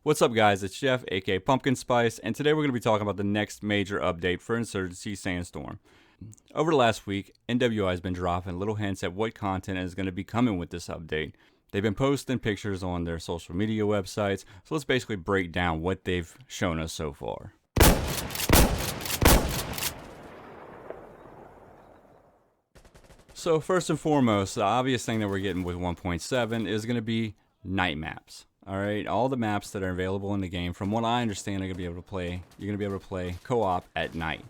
What's up, guys? It's Jeff, aka Pumpkin Spice, and today we're going to be talking about the next major update for Insurgency Sandstorm. Over the last week, NWI has been dropping little hints at what content is going to be coming with this update. They've been posting pictures on their social media websites, so let's basically break down what they've shown us so far. So first and foremost, the obvious thing that we're getting with 1.7 is going to be night maps. All right, all the maps that are available in the game, from what I understand, are going to be able to play. You're going to be able to play co-op at night.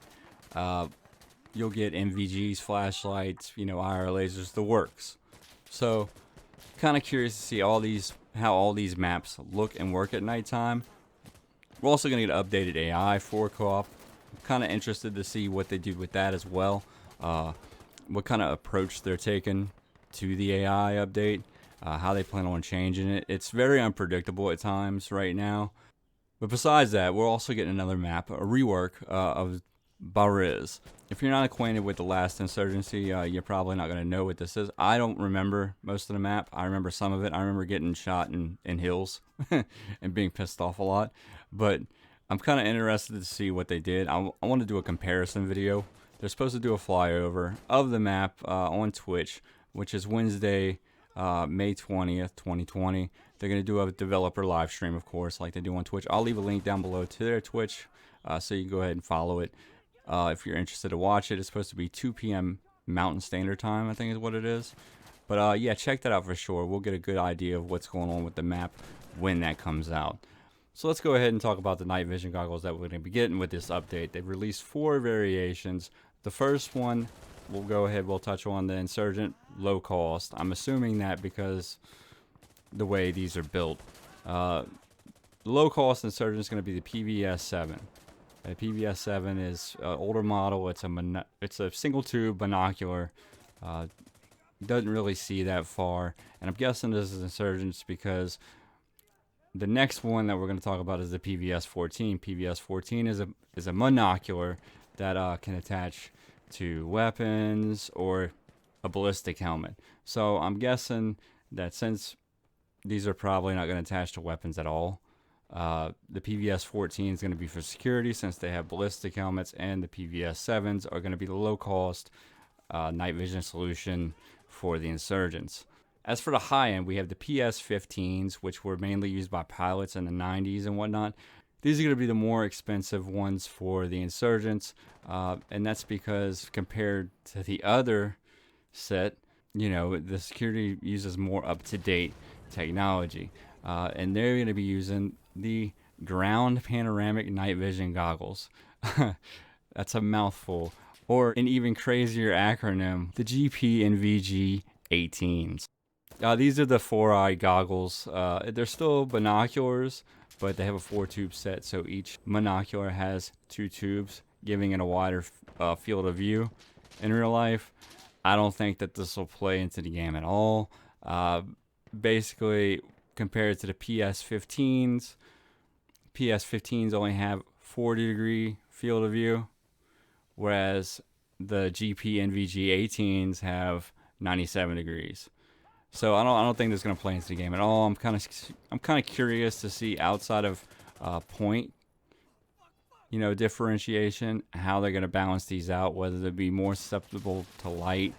You'll get MVGs, flashlights, IR lasers, the works. So, kind of curious to see how all these maps look and work at nighttime. We're also going to get updated AI for co-op. Kind of interested to see what they do with that as well. What kind of approach they're taking to the AI update. How they plan on changing it. It's very unpredictable at times right now. But besides that, we're also getting another map, a rework of Bariz. If you're not acquainted with the last Insurgency, you're probably not going to know what this is. I don't remember most of the map. I remember some of it. I remember getting shot in hills and being pissed off a lot. But I'm kind of interested to see what they did. I want to do a comparison video. They're supposed to do a flyover of the map on Twitch, which is Wednesday, May 20th, 2020. They're going to do a developer live stream, of course, like they do on Twitch. I'll leave a link down below to their Twitch, so you can go ahead and follow it if you're interested to watch it. It's supposed to be 2 p.m. Mountain Standard Time, I think is what it is. But yeah, check that out for sure. We'll get a good idea of what's going on with the map when that comes out. So let's go ahead and talk about the night vision goggles that we're going to be getting with this update. They've released 4 variations. The first one, we'll touch on the Insurgent low cost. I'm assuming that because the way these are built. Low cost Insurgent is going to be the PVS-7. The PVS-7 is an older model. It's a single tube binocular. Doesn't really see that far. And I'm guessing this is Insurgents because the next one that we're going to talk about is the PVS-14. PVS-14 is a monocular that can attach to weapons or a ballistic helmet. So I'm guessing that since these are probably not going to attach to weapons at all, the PVS-14 is going to be for security since they have ballistic helmets, and the PVS-7s are going to be the low-cost night vision solution for the insurgents. As for the high end, we have the PS-15s, which were mainly used by pilots in the 90s and whatnot. These are going to be the more expensive ones for the insurgents, and that's because compared to the other set, the security uses more up-to-date technology, and they're going to be using the ground panoramic night vision goggles. That's a mouthful. Or an even crazier acronym, the GP and VG 18s. These are the 4-eye goggles. They're still binoculars, but they have a 4-tube set, so each monocular has 2 tubes, giving it a wider field of view. In real life, I don't think that this will play into the game at all. Basically, compared to the PS-15s, PS-15s only have 40-degree field of view, whereas the GP and VG-18s have 97 degrees. So I don't think this is going to play into the game at all. I'm kind of curious to see outside of point, differentiation, how they're going to balance these out. Whether they'll be more susceptible to light,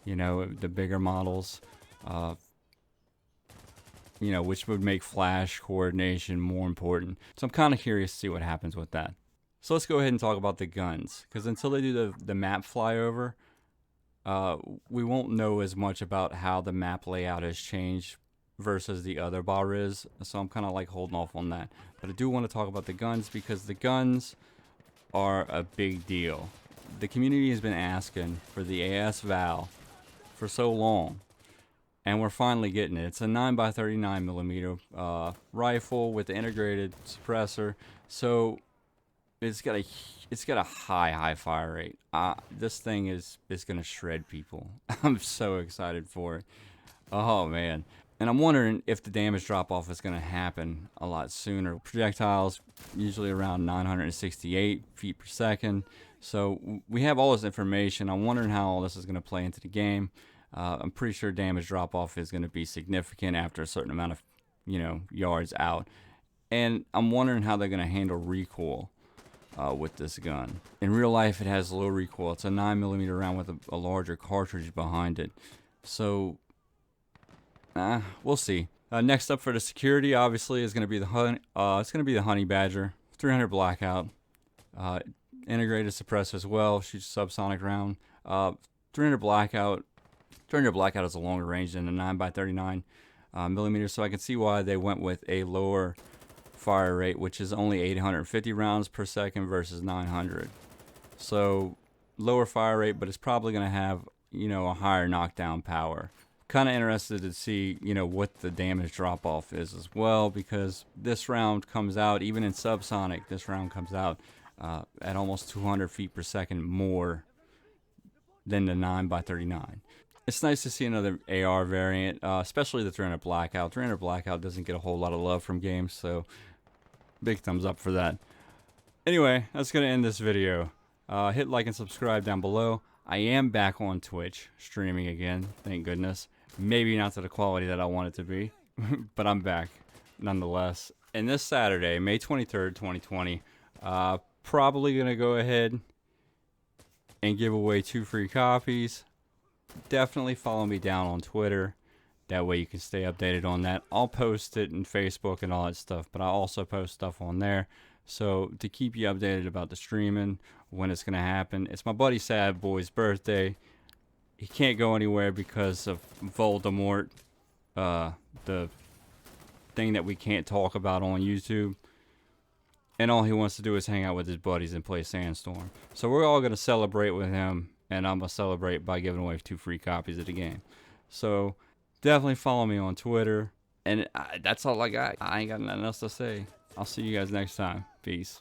the bigger models, which would make flash coordination more important. So I'm kind of curious to see what happens with that. So let's go ahead and talk about the guns, because until they do the map flyover, we won't know as much about how the map layout has changed versus the other Bariz, so I'm kind of like holding off on that. But I do want to talk about the guns because the guns are a big deal. The community has been asking for the AS Val for so long, and we're finally getting it. It's a 9x39 millimeter rifle with the integrated suppressor, so it's got a high fire rate. This thing is gonna shred people. I'm so excited for it. Oh man. And I'm wondering if the damage drop off is gonna happen a lot sooner. Projectiles usually around 968 feet per second. So we have all this information. I'm wondering how all this is gonna play into the game. I'm pretty sure damage drop off is gonna be significant after a certain amount of yards out. And I'm wondering how they're going to handle recoil with this gun. In real life, it has low recoil. It's a 9mm round with a larger cartridge behind it. So, we'll see. Next up for the security, obviously, is going to be the Honey Badger 300 Blackout. Integrated suppressor as well. Shoots subsonic round. 300 Blackout. 300 Blackout is a longer range than the 9x39 millimeters, so I can see why they went with a lower fire rate, which is only 850 rounds per second versus 900. So lower fire rate, but it's probably going to have, a higher knockdown power. Kind of interested to see, what the damage drop off is as well, because this round comes out, even in subsonic, this round comes out at almost 200 feet per second more than the 9x39. It's nice to see another AR variant, especially the 300 Blackout. 300 Blackout doesn't get a whole lot of love from games, so big thumbs up for that. Anyway, that's going to end this video. Hit like and subscribe down below. I am back on Twitch, streaming again, thank goodness. Maybe not to the quality that I want it to be, but I'm back nonetheless. And this Saturday, May 23rd, 2020, probably going to go ahead and give away 2 free copies. Definitely follow me down on Twitter. That way you can stay updated on that. I'll post it in Facebook and all that stuff, but I also post stuff on there. So to keep you updated about the streaming, when it's going to happen. It's my buddy Sad Boy's birthday. He can't go anywhere because of Voldemort, the thing that we can't talk about on YouTube. And all he wants to do is hang out with his buddies and play Sandstorm. So we're all going to celebrate with him. And I'm going to celebrate by giving away 2 free copies of the game. So definitely follow me on Twitter. And that's all I got. I ain't got nothing else to say. I'll see you guys next time. Peace.